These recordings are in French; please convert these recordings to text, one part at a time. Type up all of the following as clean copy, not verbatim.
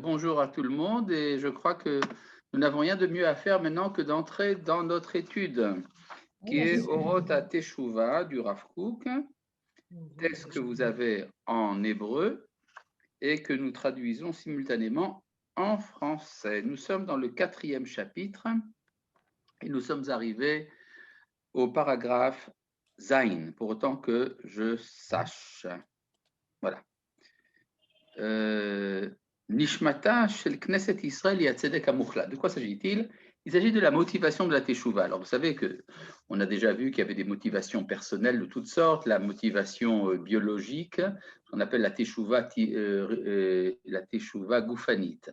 Bonjour à tout le monde et je crois que nous n'avons rien de mieux à faire maintenant que d'entrer dans notre étude qui est Yes. Orot Teshuvah du Rav Kook, texte que vous avez en hébreu et que nous traduisons simultanément en français. Nous sommes dans le 4e chapitre et nous sommes arrivés au paragraphe Zain, pour autant que je sache. Voilà. Nishmata shel Knesset Israël yatzedek hamuchlat. De quoi s'agit-il? Il s'agit de la motivation de la Teshuvah. Alors, vous savez qu'on a déjà vu qu'il y avait des motivations personnelles de toutes sortes, la motivation biologique, qu'on appelle la Teshuvah goufanite.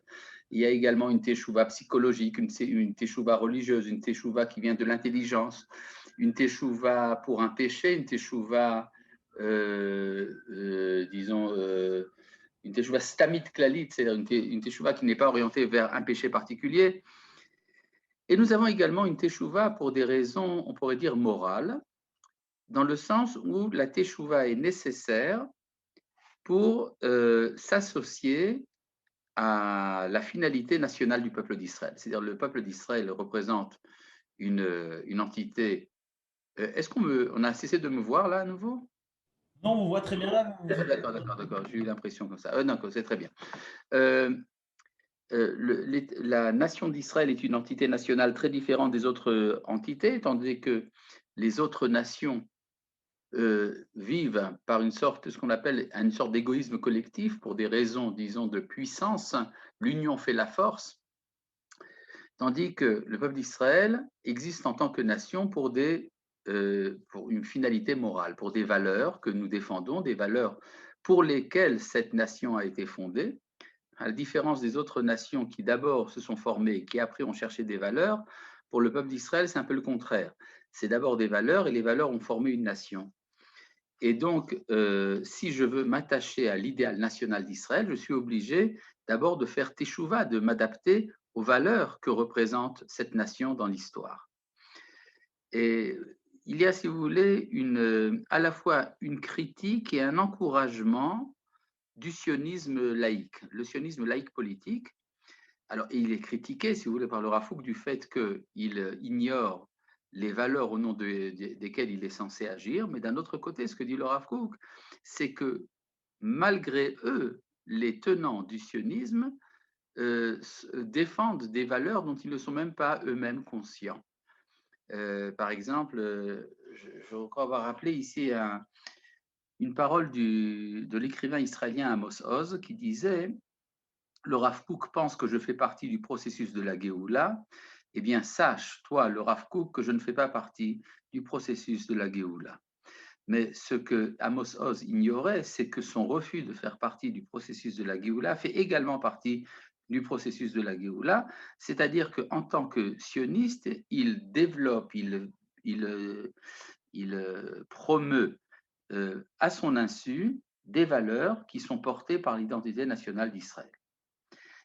Il y a également une Teshuvah psychologique, une Teshuvah religieuse, une Teshuvah qui vient de l'intelligence, une Teshuvah pour un péché, une Teshuvah, disons, une teshuva stamit klalit, c'est-à-dire une teshuva qui n'est pas orientée vers un péché particulier. Et nous avons également une teshuva pour des raisons, on pourrait dire, morales, dans le sens où la teshuva est nécessaire pour s'associer à la finalité nationale du peuple d'Israël. C'est-à-dire le peuple d'Israël représente une entité. Est-ce on a cessé de me voir là à nouveau? Non, on vous voit très bien là. D'accord. J'ai eu l'impression comme ça. Non, c'est très bien. La nation d'Israël est une entité nationale très différente des autres entités, tandis que les autres nations vivent par ce qu'on appelle une sorte d'égoïsme collectif pour des raisons, disons, de puissance. L'union fait la force, tandis que le peuple d'Israël existe en tant que nation pour une finalité morale, pour des valeurs que nous défendons, des valeurs pour lesquelles cette nation a été fondée. À la différence des autres nations qui d'abord se sont formées et qui après ont cherché des valeurs, pour le peuple d'Israël, c'est un peu le contraire. C'est d'abord des valeurs et les valeurs ont formé une nation. Et donc, si je veux m'attacher à l'idéal national d'Israël, je suis obligé d'abord de faire teshuva, de m'adapter aux valeurs que représente cette nation dans l'histoire. Et il y a, si vous voulez, à la fois une critique et un encouragement du sionisme laïque, le sionisme laïque politique. Alors, il est critiqué, si vous voulez, par le Rafouk du fait qu'il ignore les valeurs au nom desquelles il est censé agir, mais d'un autre côté, ce que dit le Rafouk, c'est que malgré eux, les tenants du sionisme défendent des valeurs dont ils ne sont même pas eux-mêmes conscients. Par exemple, je crois avoir rappelé ici une parole de l'écrivain israélien Amos Oz qui disait: le Rav Kook pense que je fais partie du processus de la Géoula, eh bien sache, toi, le Rav Kook, que je ne fais pas partie du processus de la Géoula. Mais ce que Amos Oz ignorait, c'est que son refus de faire partie du processus de la Géoula fait également partie du processus de la Géoula, c'est-à-dire qu'en tant que sioniste, il développe, il promeut à son insu des valeurs qui sont portées par l'identité nationale d'Israël.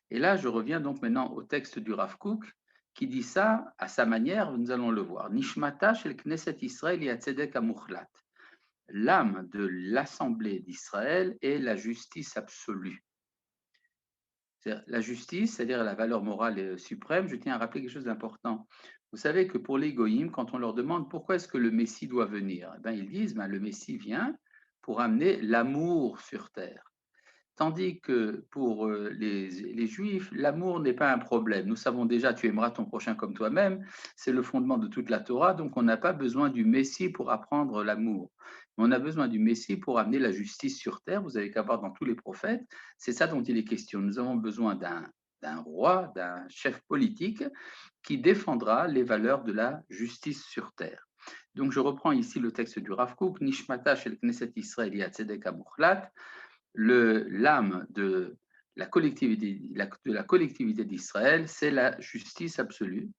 Et là, je reviens donc maintenant au texte du Rav Kook qui dit ça à sa manière, nous allons le voir. Nishmata shel Knesset Israël yatzedek amuchlat. L'âme de l'Assemblée d'Israël est la justice absolue. La justice, c'est-à-dire la valeur morale suprême. Je tiens à rappeler quelque chose d'important. Vous savez que pour les goïms, quand on leur demande pourquoi est-ce que le Messie doit venir, ils disent le Messie vient pour amener l'amour sur terre. Tandis que pour les Juifs, l'amour n'est pas un problème. Nous savons déjà, tu aimeras ton prochain comme toi-même, c'est le fondement de toute la Torah, donc on n'a pas besoin du Messie pour apprendre l'amour. Mais on a besoin du Messie pour amener la justice sur terre, vous avez qu'à voir dans tous les prophètes, c'est ça dont il est question. Nous avons besoin d'un roi, d'un chef politique qui défendra les valeurs de la justice sur terre. Donc je reprends ici le texte du Rav Kook, Nishmata shel Knesset Israël yatzedek hamuchlat, l'âme de la collectivité d'Israël, c'est la justice absolue.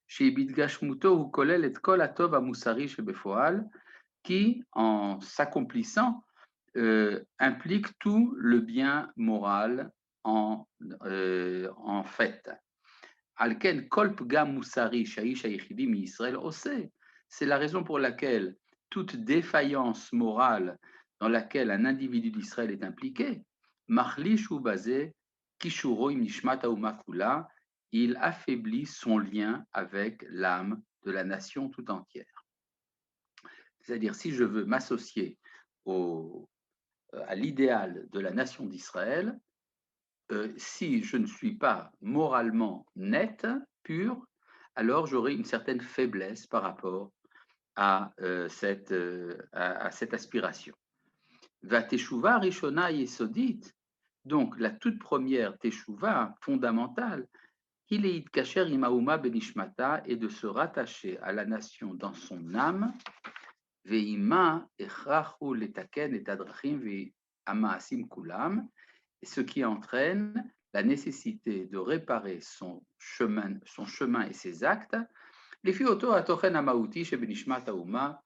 Chez Bidgashmuto ou Kolel et Kol Atov Amusari chez Befoal, qui, en s'accomplissant, implique tout le bien moral en fait. Alken Kol Pgam Musari Shaish Aichidi mi Israël Ose. C'est la raison pour laquelle toute défaillance morale dans laquelle un individu d'Israël est impliqué, Marlish ou basé Kishuro im nishmat hauma kula, il affaiblit son lien avec l'âme de la nation tout entière. C'est-à-dire, si je veux m'associer à l'idéal de la nation d'Israël, si je ne suis pas moralement net, pur, alors j'aurai une certaine faiblesse par rapport à cette aspiration. Va teshuva rishona yesodit, donc la toute première teshuva fondamentale, hileit kasher imauma benishmata, est de se rattacher à la nation dans son âme, veima echrachu letaken et adrachim ve'amaasim kulam, ce qui entraîne la nécessité de réparer son chemin et ses actes, les fioto atochen amaouti chez benishmat hauma,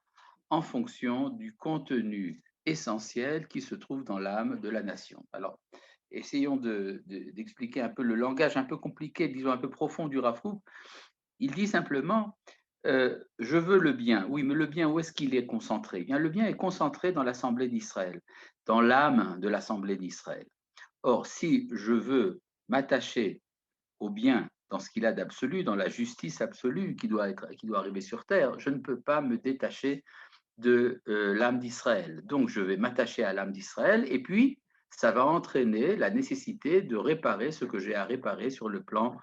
en fonction du contenu essentiel qui se trouve dans l'âme de la nation. Alors, essayons d'expliquer un peu le langage un peu compliqué, disons un peu profond du Rav Kook. Il dit simplement, je veux le bien. Oui, mais le bien, où est-ce qu'il est concentré? Bien, le bien est concentré dans l'Assemblée d'Israël, dans l'âme de l'Assemblée d'Israël. Or, si je veux m'attacher au bien dans ce qu'il a d'absolu, dans la justice absolue qui doit arriver sur terre, je ne peux pas me détacher de l'âme d'Israël. Donc, je vais m'attacher à l'âme d'Israël et puis ça va entraîner la nécessité de réparer ce que j'ai à réparer sur le plan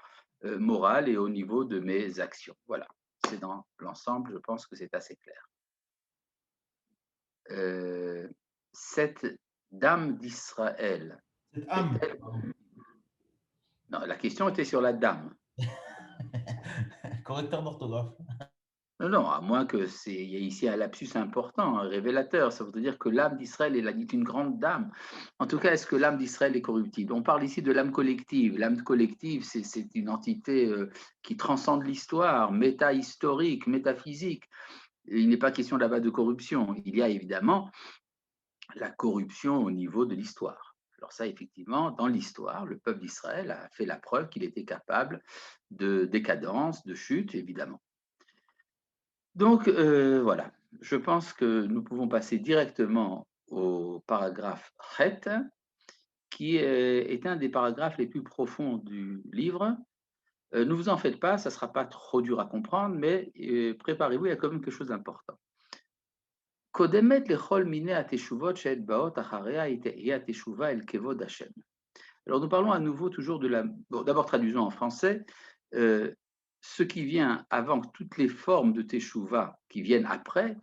moral et au niveau de mes actions. Voilà, c'est dans l'ensemble, je pense que c'est assez clair. Cette dame d'Israël, Cette âme. non, la question était sur la dame. Correcteur d'orthographe. Non, non, à moins que il y ait ici un lapsus important, un révélateur. Ça voudrait dire que l'âme d'Israël est une grande dame. En tout cas, est-ce que l'âme d'Israël est corruptible? On parle ici de l'âme collective. L'âme collective, c'est une entité qui transcende l'histoire, métahistorique, métaphysique. Il n'est pas question là-bas de corruption. Il y a évidemment la corruption au niveau de l'histoire. Alors ça, effectivement, dans l'histoire, le peuple d'Israël a fait la preuve qu'il était capable de décadence, de chute, évidemment. Donc voilà, je pense que nous pouvons passer directement au paragraphe Chet, qui est un des paragraphes les plus profonds du livre. Ne vous en faites pas, ça ne sera pas trop dur à comprendre, mais préparez-vous, il y a quand même quelque chose d'important. Kodemet lechol mine ateshuvot she'et baot acharea hi ateshuva el kevod Hashem. Alors nous parlons à nouveau toujours de la... Bon, d'abord traduisons en français. Ce qui vient avant toutes les formes de teshuva qui viennent après,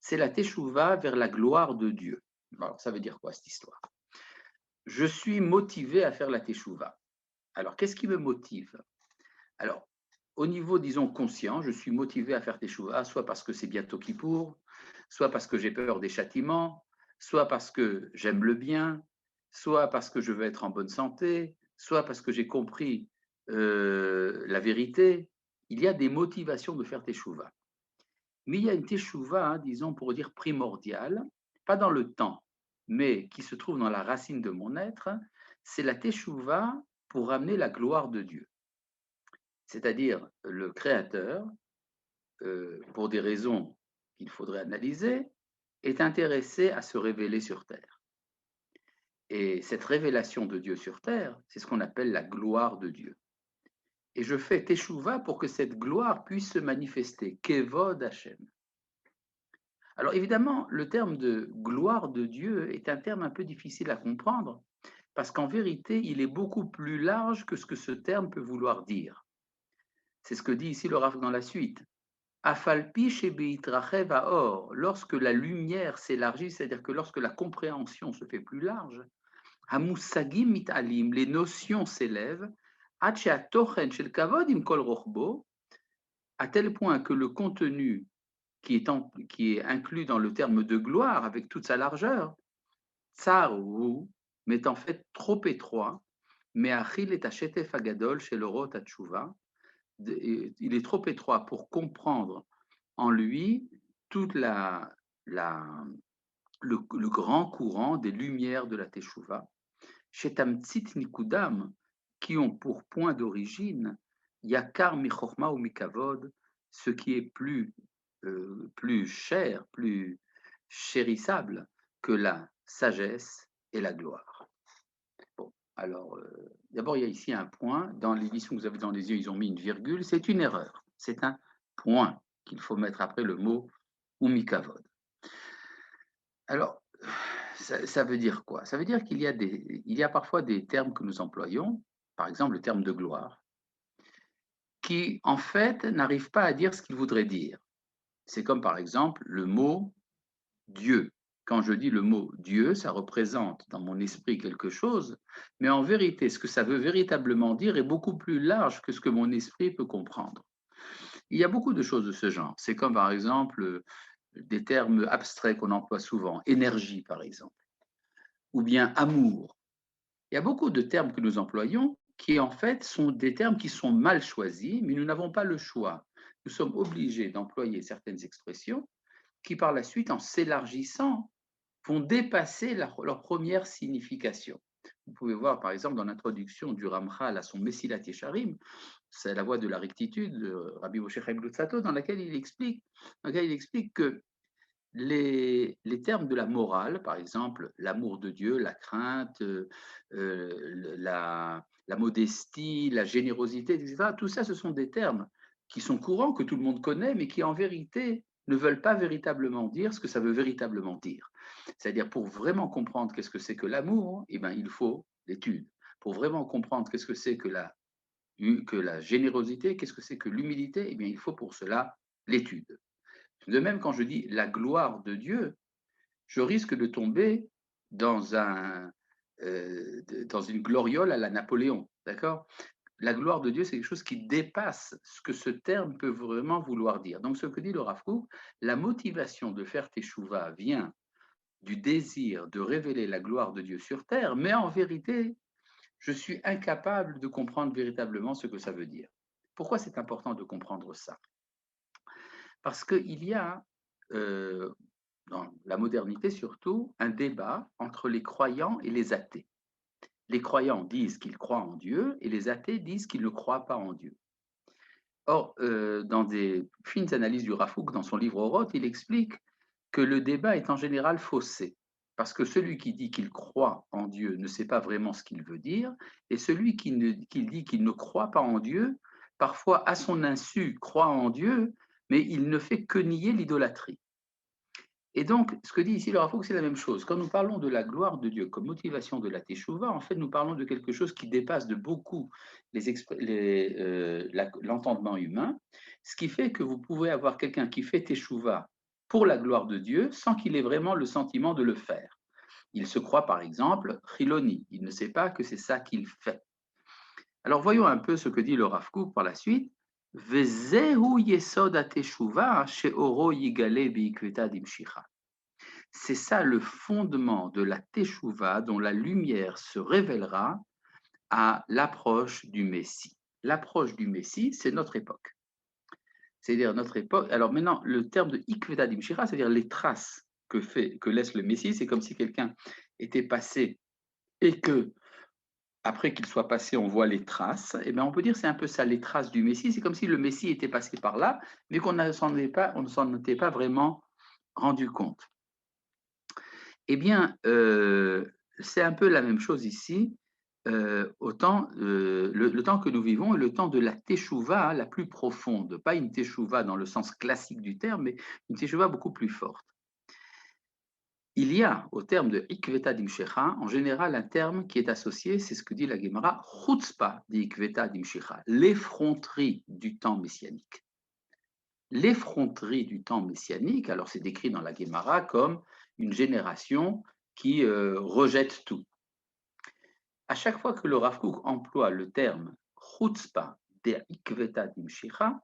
c'est la teshuva vers la gloire de Dieu. Alors ça veut dire quoi cette histoire? Je suis motivé à faire la teshuva. Alors qu'est-ce qui me motive? Alors au niveau, disons, conscient, je suis motivé à faire teshuva, soit parce que c'est bientôt Kippour, soit parce que j'ai peur des châtiments, soit parce que j'aime le bien, soit parce que je veux être en bonne santé, soit parce que j'ai compris la vérité. Il y a des motivations de faire teshuva. Mais il y a une teshuva, hein, disons, pour dire primordiale, pas dans le temps, mais qui se trouve dans la racine de mon être, c'est la teshuva pour ramener la gloire de Dieu. C'est-à-dire le Créateur, pour des raisons qu'il faudrait analyser, est intéressé à se révéler sur terre. Et cette révélation de Dieu sur terre, c'est ce qu'on appelle la gloire de Dieu. Et je fais teshuva pour que cette gloire puisse se manifester. Kevod Hashem. Alors évidemment, le terme de gloire de Dieu est un terme un peu difficile à comprendre, parce qu'en vérité, il est beaucoup plus large que ce que ce terme peut vouloir dire. C'est ce que dit ici le Rav dans la suite. Afalpi shebeitrachev haor, lorsque la lumière s'élargit, c'est-à-dire que lorsque la compréhension se fait plus large, hamusagim mitalim, les notions s'élèvent, ad she'atochen shel kavod im kol rochbo, à tel point que le contenu qui est inclus dans le terme de gloire avec toute sa largeur, tsar ou, mais en fait trop étroit, mais achil et achetef agadol chez l'orot atshuva, il est trop étroit pour comprendre en lui toute le grand courant des lumières de la Teshuvah, chez Tamtsit Nikudam, qui ont pour point d'origine Yakar Michochma ou Mikavod, ce qui est plus cher, plus chérissable que la sagesse et la gloire. Bon, alors d'abord, il y a ici un point. Dans l'édition que vous avez dans les yeux, ils ont mis une virgule. C'est une erreur. C'est un point qu'il faut mettre après le mot umikavod. Alors, ça veut dire quoi? Ça veut dire il y a parfois des termes que nous employons, par exemple le terme de gloire, qui en fait n'arrivent pas à dire ce qu'il voudrait dire. C'est comme par exemple le mot Dieu. Quand je dis le mot Dieu, ça représente dans mon esprit quelque chose, mais en vérité, ce que ça veut véritablement dire est beaucoup plus large que ce que mon esprit peut comprendre. Il y a beaucoup de choses de ce genre. C'est comme par exemple des termes abstraits qu'on emploie souvent, énergie par exemple, ou bien amour. Il y a beaucoup de termes que nous employons qui en fait sont des termes qui sont mal choisis, mais nous n'avons pas le choix. Nous sommes obligés d'employer certaines expressions qui par la suite, en s'élargissant, vont dépasser leur première signification. Vous pouvez voir, par exemple, dans l'introduction du Ramchal à son Messilat Yesharim, c'est la voie de la rectitude de Rabbi Moshe Chaim Luzzatto, dans laquelle il explique que termes de la morale, par exemple, l'amour de Dieu, la crainte, la modestie, la générosité, etc., tout ça, ce sont des termes qui sont courants, que tout le monde connaît, mais qui en vérité ne veulent pas véritablement dire ce que ça veut véritablement dire. C'est-à-dire, pour vraiment comprendre qu'est-ce que c'est que l'amour, eh ben, il faut l'étude. Pour vraiment comprendre qu'est-ce que c'est que la générosité, qu'est-ce que c'est que l'humilité, eh bien, il faut pour cela l'étude. De même, quand je dis la gloire de Dieu, je risque de tomber dans, dans une gloriole à la Napoléon, d'accord? La gloire de Dieu, c'est quelque chose qui dépasse ce que ce terme peut vraiment vouloir dire. Donc, ce que dit le Rav Kook, la motivation de faire Teshuvah vient du désir de révéler la gloire de Dieu sur terre, mais en vérité, je suis incapable de comprendre véritablement ce que ça veut dire. Pourquoi c'est important de comprendre ça? Parce qu'il y a, dans la modernité surtout, un débat entre les croyants et les athées. Les croyants disent qu'ils croient en Dieu et les athées disent qu'ils ne croient pas en Dieu. Or, dans des fines analyses du Rav Kook, dans son livre Oroth, il explique que le débat est en général faussé, parce que celui qui dit qu'il croit en Dieu ne sait pas vraiment ce qu'il veut dire, et celui qui dit qu'il ne croit pas en Dieu, parfois à son insu croit en Dieu, mais il ne fait que nier l'idolâtrie. Et donc, ce que dit ici le Rav Kook, c'est la même chose. Quand nous parlons de la gloire de Dieu comme motivation de la Teshuvah, en fait, nous parlons de quelque chose qui dépasse de beaucoup l'entendement humain, ce qui fait que vous pouvez avoir quelqu'un qui fait Teshuvah pour la gloire de Dieu sans qu'il ait vraiment le sentiment de le faire. Il se croit, par exemple, Chiloni. Il ne sait pas que c'est ça qu'il fait. Alors, voyons un peu ce que dit le Rav Kook par la suite. Vezehu yesod ha-teshuvah she'oro yigale bi'ikveta dimshicha. C'est ça le fondement de la Teshuvah dont la lumière se révélera à l'approche du Messie. L'approche du Messie, c'est notre époque. C'est-à-dire notre époque. Alors maintenant, le terme de Ikveta Dimshira, c'est-à-dire les traces que laisse le Messie, c'est comme si quelqu'un était passé et que, après qu'il soit passé, on voit les traces. Et bien, on peut dire c'est un peu ça, les traces du Messie. C'est comme si le Messie était passé par là, mais qu'on ne s'en était pas vraiment rendu compte. Eh bien, c'est un peu la même chose ici, le temps que nous vivons est le temps de la teshuva la plus profonde, pas une teshuva dans le sens classique du terme, mais une teshuva beaucoup plus forte. Il y a, au terme de ikveta dimshecha, en général un terme qui est associé, c'est ce que dit la Gemara, chutzpah d'ikveta dimshecha, l'effronterie du temps messianique. L'effronterie du temps messianique, alors c'est décrit dans la Gemara comme une génération qui rejette tout. À chaque fois que le Rav Kook emploie le terme chutzpah de'ikveta dimshicha,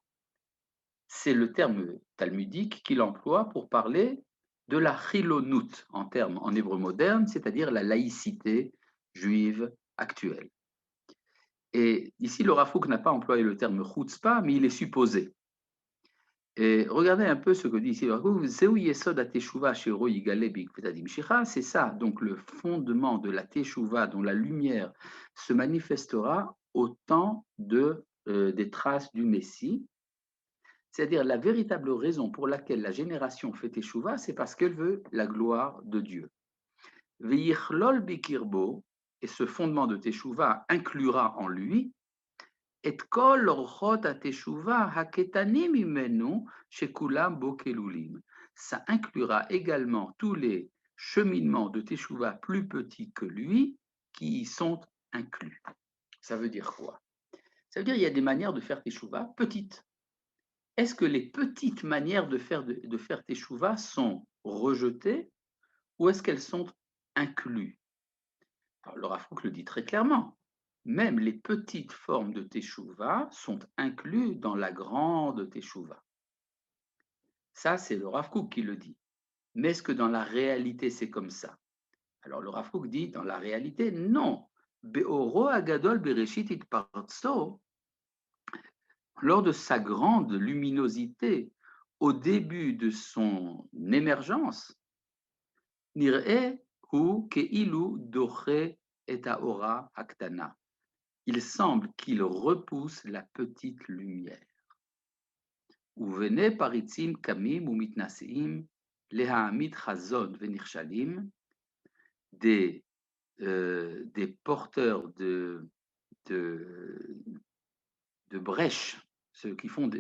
c'est le terme talmudique qu'il emploie pour parler de la chilonut en hébreu moderne, c'est-à-dire la laïcité juive actuelle. Et ici, le Rav Kook n'a pas employé le terme chutzpah, mais il est supposé. Et regardez un peu ce que dit ici le Rav Kook, c'est ça, donc le fondement de la Teshuvah dont la lumière se manifestera au temps des traces du Messie. C'est-à-dire la véritable raison pour laquelle la génération fait Teshuvah, c'est parce qu'elle veut la gloire de Dieu. Ve'yichlol bikirbo, et ce fondement de Teshuvah inclura en lui et kol orchot ha-teshuvah haketanim imenu shekulam bo kelulim. Ça inclura également tous les cheminements de Teshuvah plus petits que lui qui y sont inclus. Ça veut dire quoi? Ça veut dire qu'il y a des manières de faire Teshuvah petites. Est-ce que les petites manières de faire Teshuvah sont rejetées ou est-ce qu'elles sont incluses? Alors, le Rav Kook le dit très clairement. Même les petites formes de Teshuvah sont incluses dans la grande Teshuvah. Ça, c'est le Rav Kook qui le dit. Mais est-ce que dans la réalité, c'est comme ça? Alors, le Rav Kook dit, dans la réalité, non. Be'oro agadol bereshit itpartso, lors de sa grande luminosité, au début de son émergence, nir'e hu keilu doche et haora haktana. Il semble qu'il repousse la petite lumière. Uvene paritzim kamim ou mitnaseim lehaamid chazon venirshalim, des porteurs de brèches, ceux qui font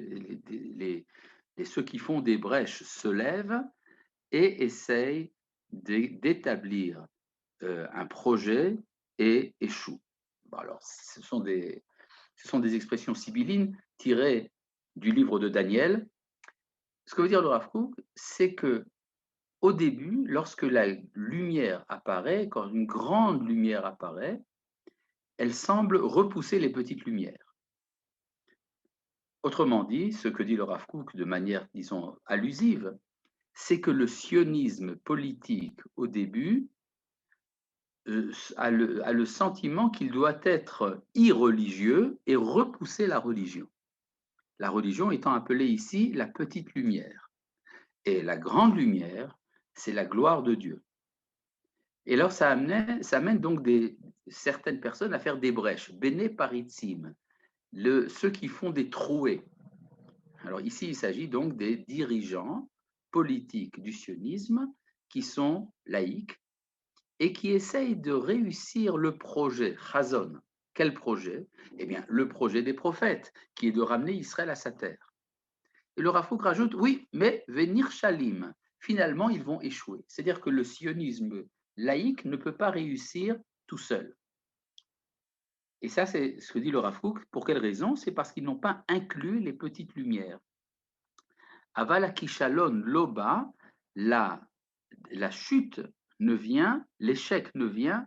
ceux qui font des brèches se lèvent et essayent d'établir un projet et échouent. Bon, alors, ce sont des expressions sibyllines tirées du livre de Daniel. Ce que veut dire le Rav Kook, c'est que au début, lorsque la lumière apparaît, quand une grande lumière apparaît, elle semble repousser les petites lumières. Autrement dit, ce que dit le Rav Kook de manière, disons, allusive, c'est que le sionisme politique au début a le sentiment qu'il doit être irreligieux et repousser la religion. La religion étant appelée ici la petite lumière. Et la grande lumière, c'est la gloire de Dieu. Et alors, ça amène donc certaines personnes à faire des brèches. Bene paritzim, ceux qui font des trouées. Alors ici, il s'agit donc des dirigeants politiques du sionisme qui sont laïcs et qui essayent de réussir le projet Chazon. Quel projet? Eh bien, le projet des prophètes, qui est de ramener Israël à sa terre. Et le Rav Kook rajoute, oui, mais venir shalim, finalement, ils vont échouer. C'est-à-dire que le sionisme laïque ne peut pas réussir tout seul. Et ça, c'est ce que dit le Rav Kook. Pour quelle raison? C'est parce qu'ils n'ont pas inclus les petites lumières. Aval kishalon loba, la chute ne vient, l'échec ne vient,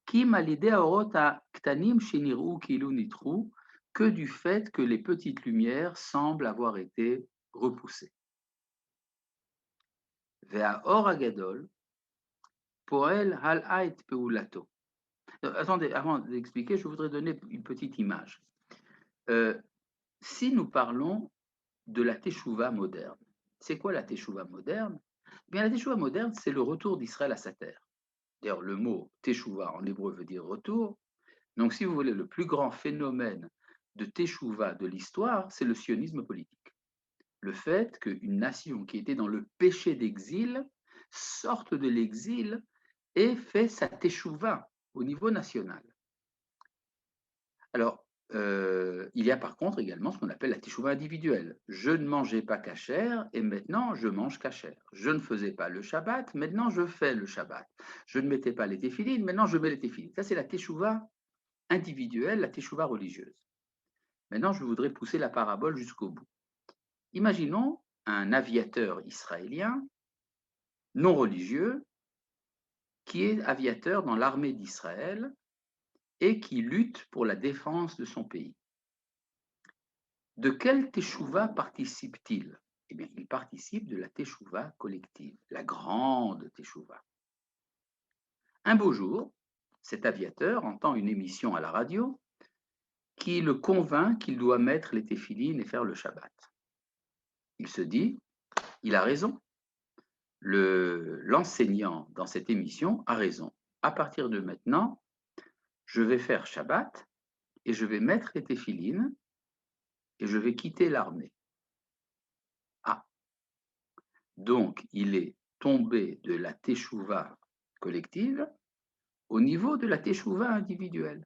kim alidé aorot ktanim sheniru kilu nitru, que du fait que les petites lumières semblent avoir été repoussées. Vea or agadol, poel hal ait peulato. Attendez, avant d'expliquer, je voudrais donner une petite image. Si nous parlons de la Teshuvah moderne, c'est quoi la Teshuvah moderne? Bien, la Teshuvah moderne, c'est le retour d'Israël à sa terre. D'ailleurs, le mot Teshuvah en hébreu veut dire retour. Donc, si vous voulez, le plus grand phénomène de Teshuvah de l'histoire, c'est le sionisme politique. Le fait qu'une nation qui était dans le péché d'exil sorte de l'exil et fait sa Teshuvah au niveau national. Alors, il y a par contre également ce qu'on appelle la Teshuvah individuelle. Je ne mangeais pas kasher et maintenant je mange kasher. Je ne faisais pas le Shabbat, maintenant je fais le Shabbat. Je ne mettais pas les téphilines, maintenant je mets les téphilines. Ça, c'est la Teshuvah individuelle, la Teshuvah religieuse. Maintenant, je voudrais pousser la parabole jusqu'au bout. Imaginons un aviateur israélien non religieux qui est aviateur dans l'armée d'Israël et qui lutte pour la défense de son pays. De quelle teshuva participe-t-il? Eh bien, il participe de la teshuva collective, la grande teshuva. Un beau jour, cet aviateur entend une émission à la radio qui le convainc qu'il doit mettre les téphilines et faire le Shabbat. Il se dit, il a raison. L'enseignant dans cette émission a raison. À partir de maintenant, je vais faire Shabbat et je vais mettre les téphilines et je vais quitter l'armée. Ah, donc il est tombé de la teshuva collective au niveau de la teshuva individuelle.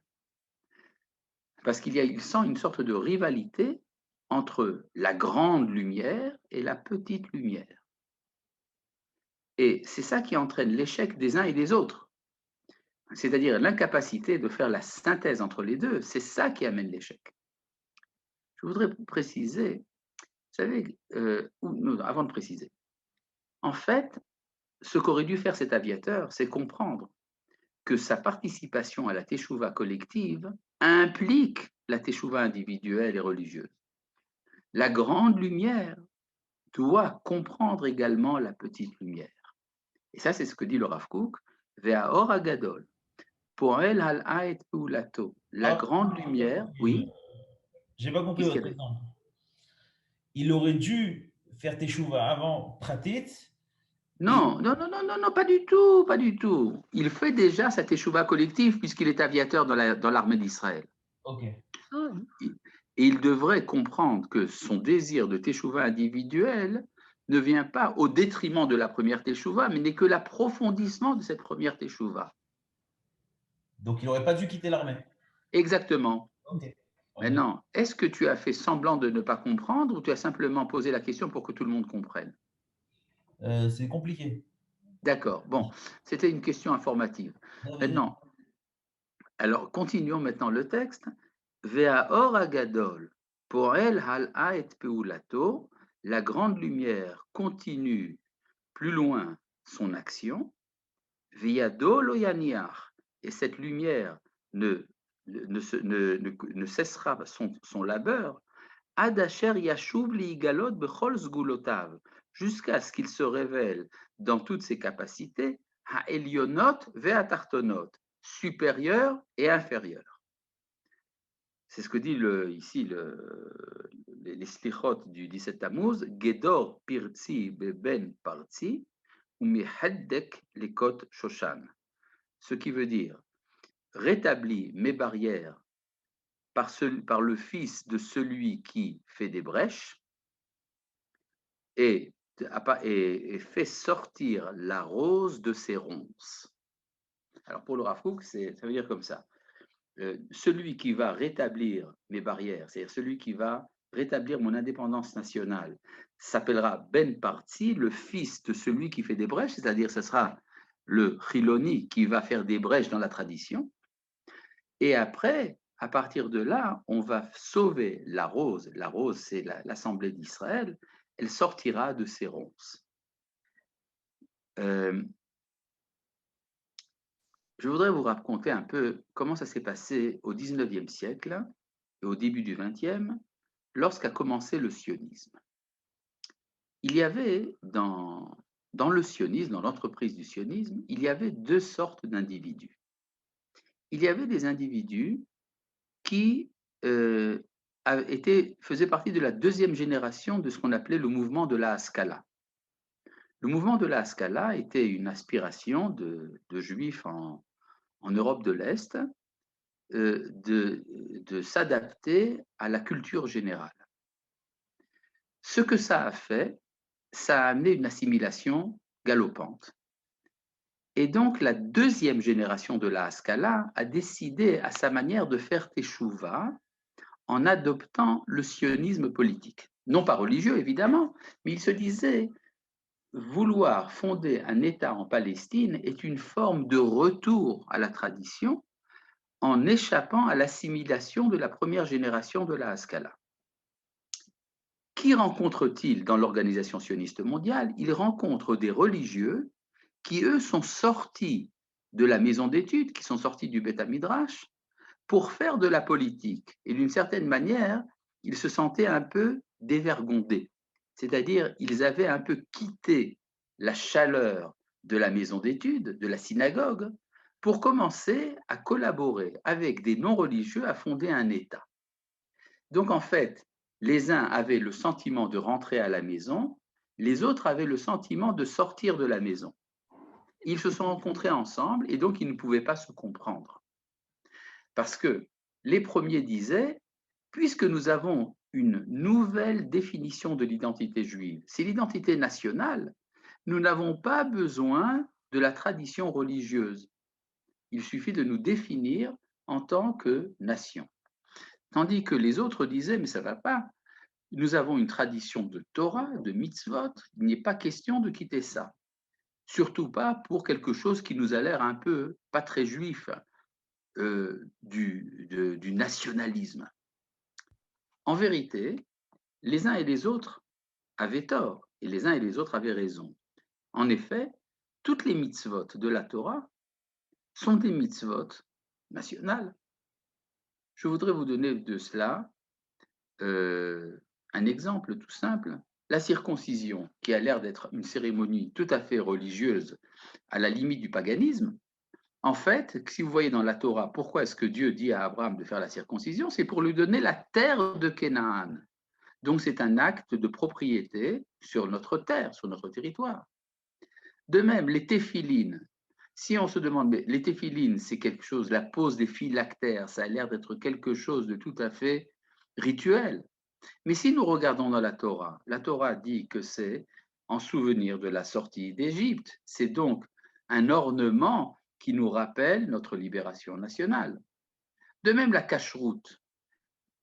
Parce il sent une sorte de rivalité entre la grande lumière et la petite lumière. Et c'est ça qui entraîne l'échec des uns et des autres. C'est-à-dire l'incapacité de faire la synthèse entre les deux, c'est ça qui amène l'échec. Je voudrais préciser, vous savez, avant de préciser, en fait, ce qu'aurait dû faire cet aviateur, c'est comprendre que sa participation à la teshuva collective implique la teshuva individuelle et religieuse. La grande lumière doit comprendre également la petite lumière. Et ça, c'est ce que dit le Rav Kook, Vea or agadol, poel hal haet peulato. La Ah, grande lumière, oui, j'ai pas compris qu'est-ce qu'il votre y a de... exemple. Il aurait dû faire teshuva avant pratit. Et... Non, non, non, non, non, non, pas du tout, pas du tout. Il fait déjà sa teshuva collective puisqu'il est aviateur dans l'armée d'Israël. Ok. Et il devrait comprendre que son désir de teshuva individuel ne vient pas au détriment de la première teshuva, mais n'est que l'approfondissement de cette première teshuva. Donc il n'aurait pas dû quitter l'armée. Exactement. Ok. Ok. Maintenant, est-ce que tu as fait semblant de ne pas comprendre ou tu as simplement posé la question pour que tout le monde comprenne? C'est compliqué. D'accord. Bon, c'était une question informative. Non, vas-y. Maintenant, alors continuons maintenant le texte. Vea or agadol, poel hal et peulato, la grande lumière continue plus loin son action. Viado lo yaniach, et cette lumière ne cessera son labeur. Ad asher yashuv liigalot bechol sgulotav, jusqu'à ce qu'il se révèle dans toutes ses capacités, ha'elionot ve'atartonot, supérieur et inférieur. C'est ce que dit ici les slichot du 17 Tammuz, Gedor pirtzi beben parti, ou mihaddek lekot shoshan. Ce qui veut dire rétablis mes barrières par le fils de celui qui fait des brèches et fait sortir la rose de ses ronces. Alors pour le Rav Kook, ça veut dire comme ça. Celui qui va rétablir mes barrières, c'est-à-dire celui qui va rétablir mon indépendance nationale, s'appellera Ben Parti, le fils de celui qui fait des brèches, c'est-à-dire ce sera le Chiloni qui va faire des brèches dans la tradition. Et après, à partir de là, on va sauver la rose. La rose, c'est l'Assemblée d'Israël. Elle sortira de ses ronces. Je voudrais vous raconter un peu comment ça s'est passé au XIXe siècle et au début du XXe, lorsqu'a commencé le sionisme. Il y avait dans le sionisme, dans l'entreprise du sionisme, il y avait deux sortes d'individus. Il y avait des individus qui faisaient partie de la deuxième génération de ce qu'on appelait le mouvement de la Haskalah. Le mouvement de la Haskalah était une aspiration de juifs en Europe de l'Est de s'adapter à la culture générale. Ce que ça a fait, ça a amené une assimilation galopante. Et donc, la deuxième génération de la Haskalah a décidé à sa manière de faire teshuva en adoptant le sionisme politique. Non pas religieux, évidemment, mais il se disait vouloir fonder un État en Palestine est une forme de retour à la tradition en échappant à l'assimilation de la première génération de la Haskalah. Qui rencontre-t-il dans l'Organisation sioniste mondiale? Il rencontre des religieux qui, eux, sont sortis de la maison d'études, qui sont sortis du Beth Midrash, pour faire de la politique. Et d'une certaine manière, ils se sentaient un peu dévergondés. C'est-à-dire, ils avaient un peu quitté la chaleur de la maison d'études, de la synagogue, pour commencer à collaborer avec des non-religieux à fonder un État. Donc, en fait, les uns avaient le sentiment de rentrer à la maison, les autres avaient le sentiment de sortir de la maison. Ils se sont rencontrés ensemble et donc ils ne pouvaient pas se comprendre. Parce que les premiers disaient, puisque nous avons une nouvelle définition de l'identité juive, c'est l'identité nationale, nous n'avons pas besoin de la tradition religieuse. Il suffit de nous définir en tant que nation. Tandis que les autres disaient, mais ça ne va pas. Nous avons une tradition de Torah, de mitzvot, il n'est pas question de quitter ça. Surtout pas pour quelque chose qui nous a l'air un peu pas très juif, du nationalisme. En vérité, les uns et les autres avaient tort et les uns et les autres avaient raison. En effet, toutes les mitzvot de la Torah sont des mitzvot nationales. Je voudrais vous donner de cela un exemple tout simple. La circoncision, qui a l'air d'être une cérémonie tout à fait religieuse, à la limite du paganisme, en fait, si vous voyez dans la Torah, pourquoi est-ce que Dieu dit à Abraham de faire la circoncision? C'est pour lui donner la terre de Canaan. Donc c'est un acte de propriété sur notre terre, sur notre territoire. De même, les téphilines. Si on se demande, mais les téphilines, c'est quelque chose, la pose des phylactères, ça a l'air d'être quelque chose de tout à fait rituel. Mais si nous regardons dans la Torah dit que c'est en souvenir de la sortie d'Égypte. C'est donc un ornement qui nous rappelle notre libération nationale. De même, la cacheroute.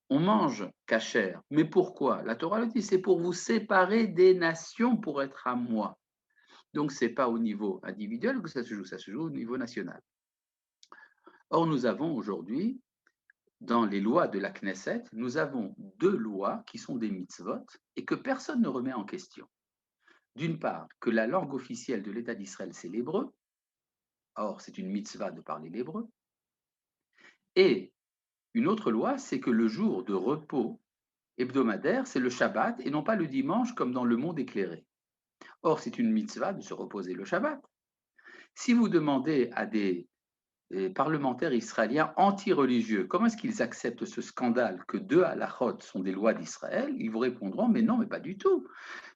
On mange cachère. Mais pourquoi? La Torah le dit, c'est pour vous séparer des nations pour être à moi. Donc, ce n'est pas au niveau individuel que ça se joue au niveau national. Or, nous avons aujourd'hui, dans les lois de la Knesset, nous avons 2 lois qui sont des mitzvot et que personne ne remet en question. D'une part, que la langue officielle de l'État d'Israël, c'est l'hébreu. Or, c'est une mitzvah de parler l'hébreu. Et une autre loi, c'est que le jour de repos hebdomadaire, c'est le Shabbat et non pas le dimanche comme dans le monde éclairé. Or, c'est une mitzvah de se reposer le Shabbat. Si vous demandez à des parlementaires israéliens anti-religieux, comment est-ce qu'ils acceptent ce scandale que 2 halachot sont des lois d'Israël? Ils vous répondront, mais non, mais pas du tout.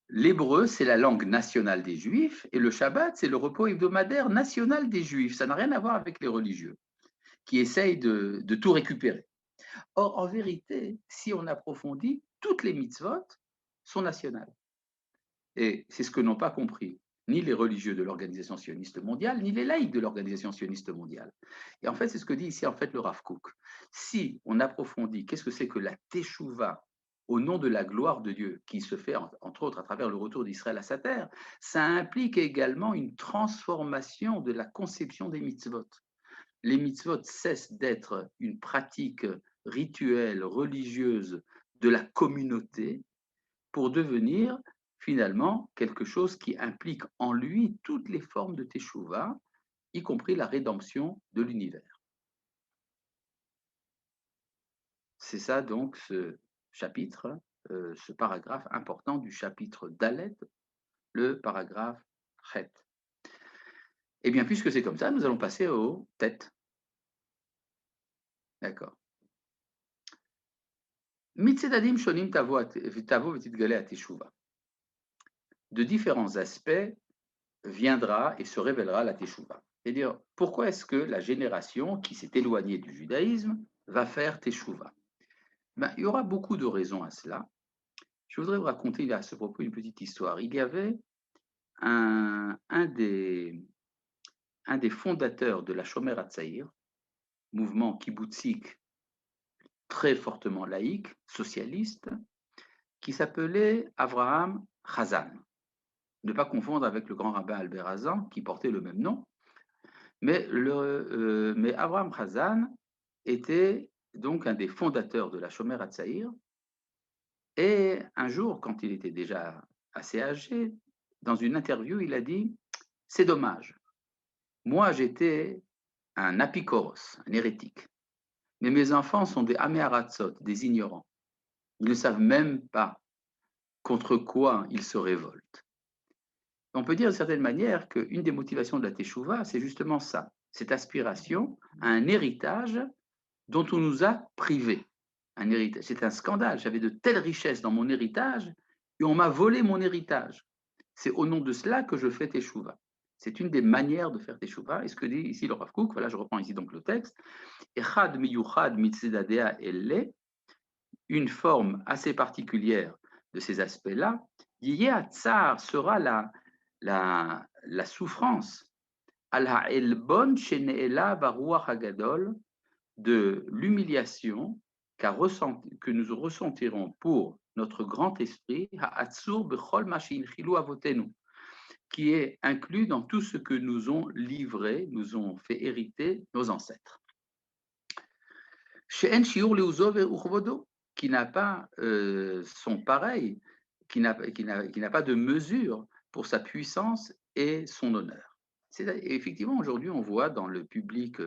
L'hébreu, c'est la langue nationale des Juifs et le Shabbat, c'est le repos hebdomadaire national des Juifs. Ça n'a rien à voir avec les religieux qui essayent de tout récupérer. Or, en vérité, si on approfondit, toutes les mitzvot sont nationales. Et c'est ce que n'ont pas compris ni les religieux de l'organisation sioniste mondiale, ni les laïcs de l'organisation sioniste mondiale. Et en fait, c'est ce que dit ici en fait le Rav Kook. Si on approfondit, qu'est-ce que c'est que la teshuva au nom de la gloire de Dieu, qui se fait entre autres à travers le retour d'Israël à sa terre, ça implique également une transformation de la conception des mitzvot. Les mitzvot cessent d'être une pratique rituelle, religieuse de la communauté pour devenir finalement quelque chose qui implique en lui toutes les formes de teshuva, y compris la rédemption de l'univers. C'est ça donc ce chapitre, ce paragraphe important du chapitre Dalet, le paragraphe Chet. Eh bien, puisque c'est comme ça, nous allons passer aux têtes. D'accord. Mitzedadim shonim tavo v'titgale ateshuva. De différents aspects viendra et se révélera la teshuva. C'est-à-dire, pourquoi est-ce que la génération qui s'est éloignée du judaïsme va faire teshuva? Ben, il y aura beaucoup de raisons à cela. Je voudrais vous raconter à ce propos une petite histoire. Il y avait un des fondateurs de la Shomer Hatzaïr, mouvement kibboutzik très fortement laïque, socialiste, qui s'appelait Avraham Chazan. Ne pas confondre avec le grand rabbin Albert Hazan, qui portait le même nom. Mais Avraham Chazan était donc un des fondateurs de la Shomer Hatzaïr. Et un jour, quand il était déjà assez âgé, dans une interview, il a dit « C'est dommage. Moi, j'étais un apikoros, un hérétique. Mais mes enfants sont des améharatzot, des ignorants. Ils ne savent même pas contre quoi ils se révoltent. » On peut dire d'une certaine manière qu'une des motivations de la Teshuvah, c'est justement ça, cette aspiration à un héritage dont on nous a privés. Un héritage, c'est un scandale. J'avais de telles richesses dans mon héritage et on m'a volé mon héritage. C'est au nom de cela que je fais Teshuvah. C'est une des manières de faire Teshuvah. Et ce que dit ici le Rav Kook, voilà, je reprends ici donc le texte. Echad miyuchad mitzedadea elle, une forme assez particulière de ces aspects-là, Yiyeh Tsar sera la souffrance, al ha'elbon shene'ela baruach hagadol, de l'humiliation que nous ressentirons pour notre grand esprit, ha'atzur bechol ma she'inchilu avotenu, qui est inclus dans tout ce que nous ont livré, nous ont fait hériter nos ancêtres. She'en shiur leuzo ve'uchvodo, qui n'a pas son pareil, qui n'a pas de mesure pour sa puissance et son honneur. Effectivement, aujourd'hui, on voit dans le public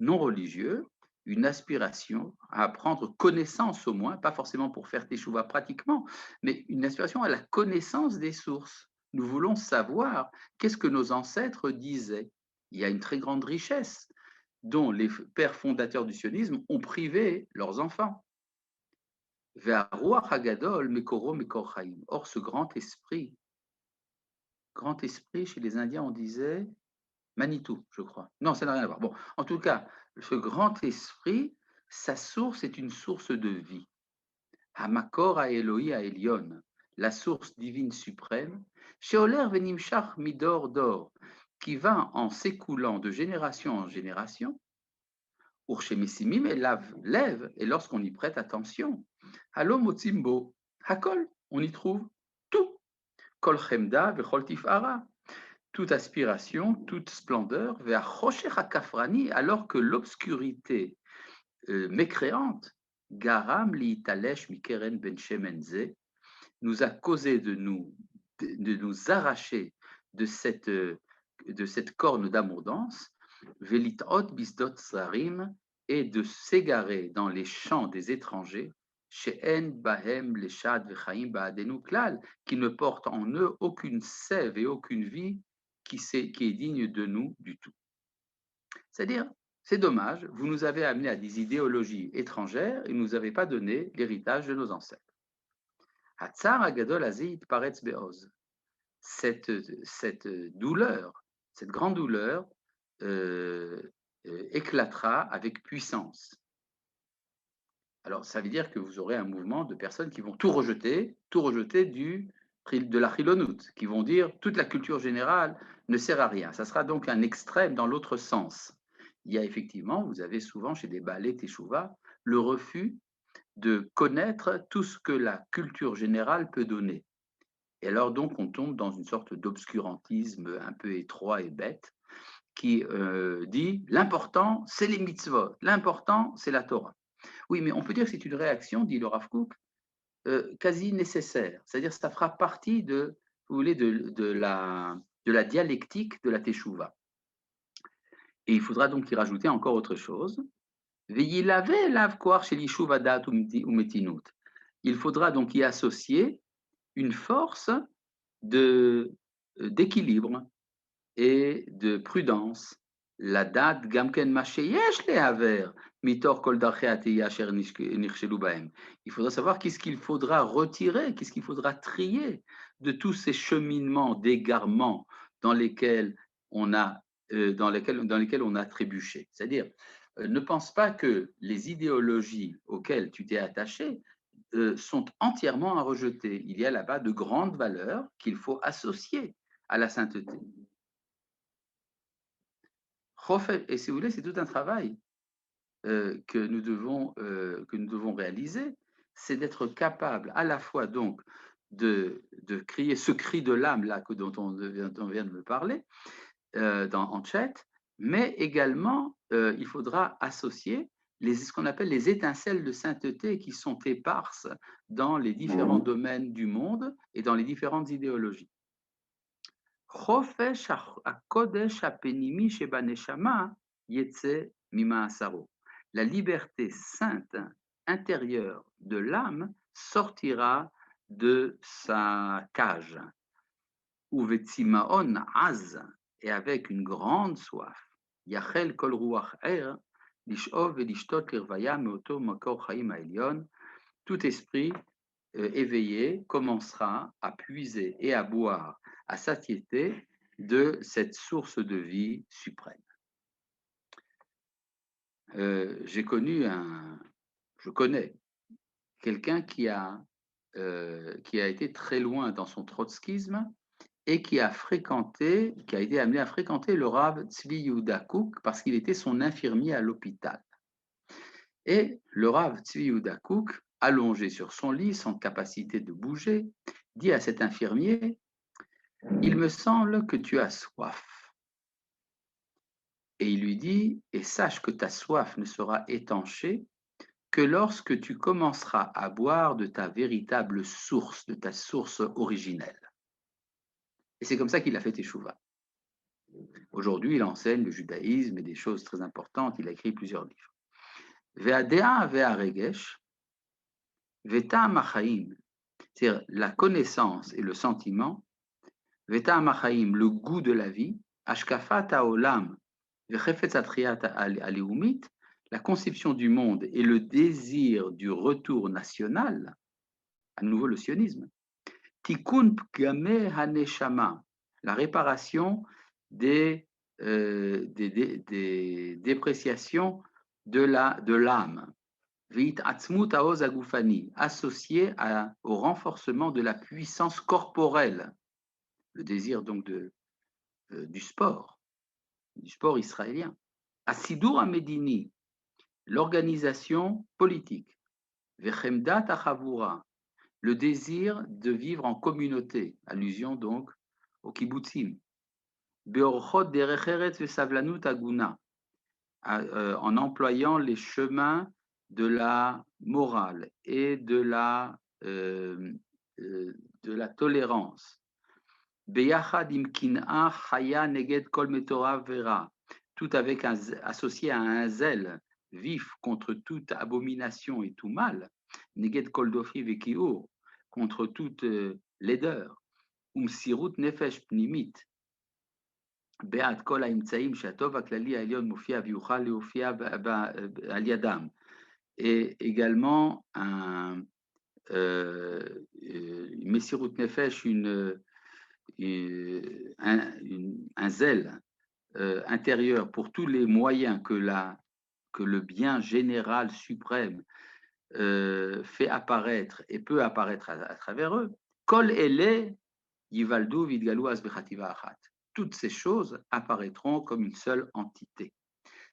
non religieux une aspiration à prendre connaissance au moins, pas forcément pour faire teshuva pratiquement, mais une aspiration à la connaissance des sources. Nous voulons savoir qu'est-ce que nos ancêtres disaient. Il y a une très grande richesse dont les pères fondateurs du sionisme ont privé leurs enfants. Or, ce grand esprit, chez les Indiens, on disait Manitou, je crois. Non, ça n'a rien à voir. Bon, en tout cas, ce grand esprit, sa source est une source de vie. Hamakor à Elohi à Elion, la source divine suprême, Sheoler venimshach midor dor, qui va en s'écoulant de génération en génération, Urshemisimim et lève, et lorsqu'on y prête attention, Halo motzimbo, Hakol, on y trouve tout. Kol chemda vechol tifara, toute aspiration, toute splendeur, vers Rocher Hakafrani, alors que l'obscurité mécréante, Garam liitalesh mikeren ben shemenze, nous a causé de nous arracher de cette corne d'abondance, Velitot bisdot sarim, et de s'égarer dans les champs des étrangers, She'en bahem leshad vechaim ba'adenu klal, qui ne portent en eux aucune sève et aucune vie qui est digne de nous du tout. C'est-à-dire, c'est dommage, vous nous avez amenés à des idéologies étrangères et ne nous avez pas donné l'héritage de nos ancêtres. Hatzar agadol azit paretz be'oz. Cette douleur, cette grande douleur éclatera avec puissance. Alors, ça veut dire que vous aurez un mouvement de personnes qui vont tout rejeter de la chilonout, qui vont dire toute la culture générale ne sert à rien. Ça sera donc un extrême dans l'autre sens. Il y a effectivement, vous avez souvent chez des Baalei Teshuvah, le refus de connaître tout ce que la culture générale peut donner. Et alors donc on tombe dans une sorte d'obscurantisme un peu étroit et bête qui dit l'important c'est les mitzvot, l'important c'est la Torah. Oui, mais on peut dire que c'est une réaction, dit le Rav Kook, quasi nécessaire. C'est-à-dire que ça fera partie de, vous voulez, de la dialectique de la Teshuvah. Et il faudra donc y rajouter encore autre chose. Il faudra donc y associer une force d'équilibre et de prudence. La date gamken masheyesh lehaver mitor kol darchei atiyah asher nichshelu bahem. Il faudra savoir qu'est-ce qu'il faudra retirer, qu'est-ce qu'il faudra trier de tous ces cheminements d'égarement dans lesquels on a trébuché. C'est-à-dire, ne pense pas que les idéologies auxquelles tu t'es attaché sont entièrement à rejeter. Il y a là-bas de grandes valeurs qu'il faut associer à la sainteté. Et si vous voulez, c'est tout un travail que nous devons réaliser, c'est d'être capable à la fois donc de crier ce cri de l'âme là dont on vient de me parler en chat, mais également il faudra associer ce qu'on appelle les étincelles de sainteté qui sont éparses dans les différents domaines du monde et dans les différentes idéologies. Chofesh hakodesh hapenimi shebaneshama yetze mima'asaro. La liberté sainte intérieure de l'âme sortira de sa cage. Uvetzimaon az, et avec une grande soif. Yachel kol ruach er, lishov velishtot lirvaya meoto makor chaim ha'elyon. Tout esprit éveillé commencera à puiser et à boire à satiété de cette source de vie suprême. Je connais quelqu'un qui a été très loin dans son trotskisme et qui a été amené à fréquenter le Rav Tzvi Yehuda Kook parce qu'il était son infirmier à l'hôpital. Et le Rav Tzvi Yehuda Kook, allongé sur son lit, sans capacité de bouger, dit à cet infirmier: « Il me semble que tu as soif. » Et il lui dit: « Et sache que ta soif ne sera étanchée que lorsque tu commenceras à boire de ta véritable source, de ta source originelle. » Et c'est comme ça qu'il a fait Teshuvah. Aujourd'hui, il enseigne le judaïsme et des choses très importantes. Il a écrit plusieurs livres. Ve'adea ve'aregesh, ve'ta'am ha'chaim, c'est-à-dire la connaissance et le sentiment, ve'ta'am ha'chaim, le goût de la vie, ashkafat ha'olam, ve'chefetz ha'triyat ha'leumit, la conception du monde et le désir du retour national, à nouveau le sionisme, tikkun pgame haneshama, la réparation des dépréciations de l'âme, vit atzmut haoz agufani, associé au renforcement de la puissance corporelle, le désir donc du sport israélien, asidur amedini, l'organisation politique, vechemdat achavura, le désir de vivre en communauté, allusion donc au kibbutzim, beorchot derech eretz vesavlanut aguna, en employant les chemins de la morale et de la tolérance. Beyachad im kin'a chaya neged kol metora vera, tout avec associé à un zèle vif contre toute abomination et tout mal, neged kol dofi vekiur, contre toute laideur, sirut nefesh pnimit, בעד כל האמצעים שהטוב הכללי העליון מופיע ויוכל להופיע על ידם. Et également un Messirut Nefesh, un zèle intérieur pour tous les moyens que le bien général suprême fait apparaître et peut apparaître à travers eux. Kol ele yivaldu vidgalu az bechativa achat. Toutes ces choses apparaîtront comme une seule entité.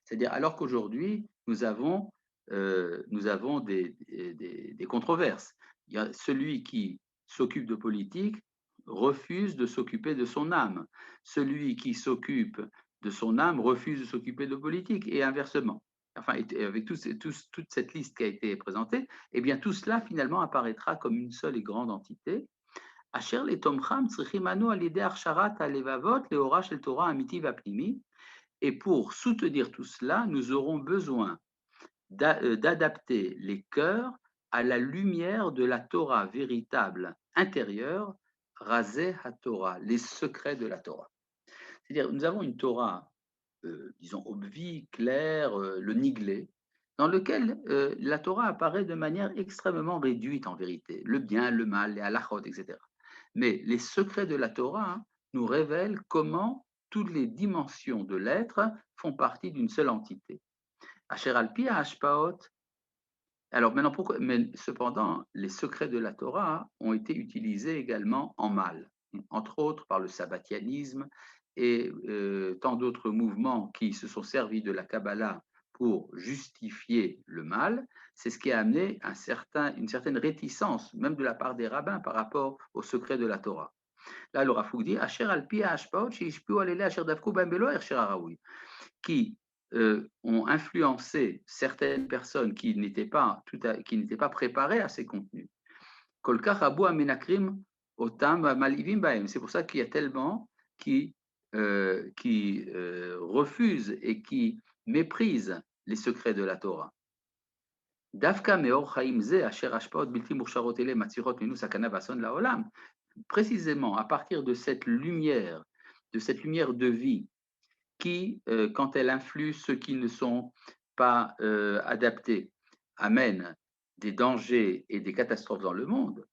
C'est-à-dire, alors qu'aujourd'hui, nous avons des controverses. Il y a celui qui s'occupe de politique refuse de s'occuper de son âme. Celui qui s'occupe de son âme refuse de s'occuper de politique, et inversement. Enfin, avec toute cette liste qui a été présentée, eh bien, tout cela, finalement, apparaîtra comme une seule et grande entité. Asher le tomcham tzrichim anu al yedei achsharat halevavot leora shel Torah amiti vapnimi. Et pour soutenir tout cela, nous aurons besoin d'adapter les cœurs à la lumière de la Torah véritable intérieure, Razeh HaTorah, les secrets de la Torah. C'est-à-dire, nous avons une Torah, disons, obvie, claire, le niglé, dans lequel la Torah apparaît de manière extrêmement réduite en vérité, le bien, le mal, les halachot, etc. Mais les secrets de la Torah nous révèlent comment toutes les dimensions de l'être font partie d'une seule entité. Asher alpi hashpaot. Alors maintenant, pourquoi? Mais cependant, les secrets de la Torah ont été utilisés également en mal, entre autres par le sabbatianisme et tant d'autres mouvements qui se sont servis de la Kabbalah pour justifier le mal. C'est ce qui a amené une certaine réticence, même de la part des rabbins, par rapport aux secrets de la Torah. Là, le Rafouk dit Asher alpi hashpaot sheishpiu alele asher davku b'hem belo hersher haraoui, qui ont influencé certaines personnes qui n'étaient pas préparées à ces contenus. Kolkach abu amenakrim otam malivim bahem. C'est pour ça qu'il y a tellement qui refusent et qui méprisent les secrets de la Torah. Davka meor chaim ze asher hashpaot bilti mursharot ele matzirot minu sakana vason laolam. Précisément à partir de cette lumière de vie qui, quand elle influe ceux qui ne sont pas adaptés, amène des dangers et des catastrophes dans le monde,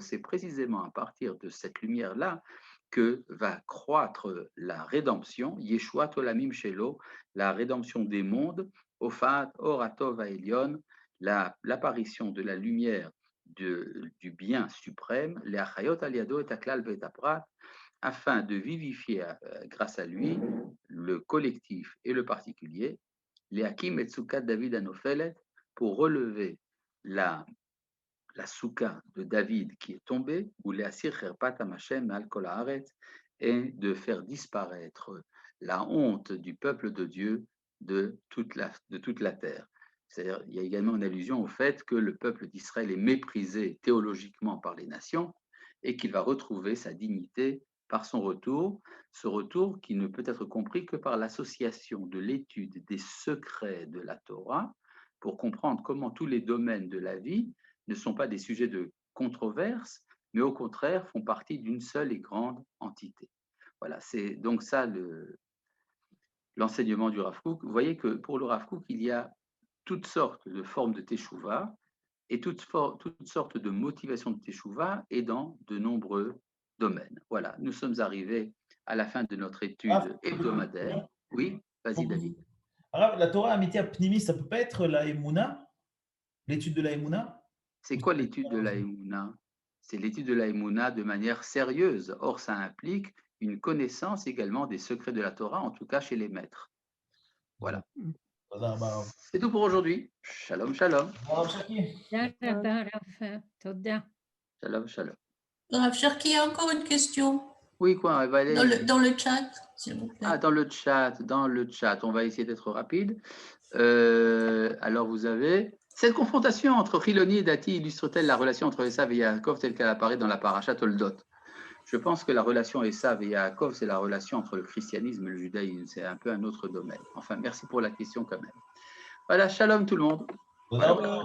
c'est précisément à partir de cette lumière-là que va croître la rédemption, Yeshua Tolamim Shelo, la rédemption des mondes, Ofat Oratov Aelion, l'apparition de la lumière du bien suprême, les achayot aliado et aklal et aprat, afin de vivifier grâce à lui le collectif et le particulier, les hakim et soukat David Anofelet, pour relever la souka de David qui est tombée, ou les asir cherpat amashem al kol haaretz, et de faire disparaître la honte du peuple de Dieu de toute la terre. C'est-à-dire, il y a également une allusion au fait que le peuple d'Israël est méprisé théologiquement par les nations et qu'il va retrouver sa dignité par son retour, ce retour qui ne peut être compris que par l'association de l'étude des secrets de la Torah pour comprendre comment tous les domaines de la vie ne sont pas des sujets de controverse, mais au contraire font partie d'une seule et grande entité. Voilà, c'est donc ça l'enseignement du Rav Kook. Vous voyez que pour le Rav Kook, il y a toutes sortes de formes de teshuva et toutes sortes de motivations de teshuva et dans de nombreux domaines. Voilà, nous sommes arrivés à la fin de notre étude hebdomadaire. Oui, vas-y David. Alors, la Torah Amitia Pnimi, ça peut pas être la Emouna, l'étude de la Emouna? C'est quoi l'étude de la Emouna? C'est l'étude de la Emouna de manière sérieuse. Or, ça implique une connaissance également des secrets de la Torah, en tout cas chez les maîtres. Voilà. C'est tout pour aujourd'hui. Shalom, shalom. Shalom, shalom. Rav Cherki, il y a encore une question. Oui, quoi, elle va aller... Dans le chat, s'il vous plaît. Ah, dans le chat. On va essayer d'être rapide. Alors, vous avez... Cette confrontation entre Chiloni et Dati illustre-t-elle la relation entre Esav et Yaakov telle qu'elle apparaît dans la paracha Toldot? Je pense que la relation Esav et Yaakov, c'est la relation entre le christianisme et le judaïsme. C'est un peu un autre domaine. Enfin, merci pour la question quand même. Voilà, shalom tout le monde. Voilà.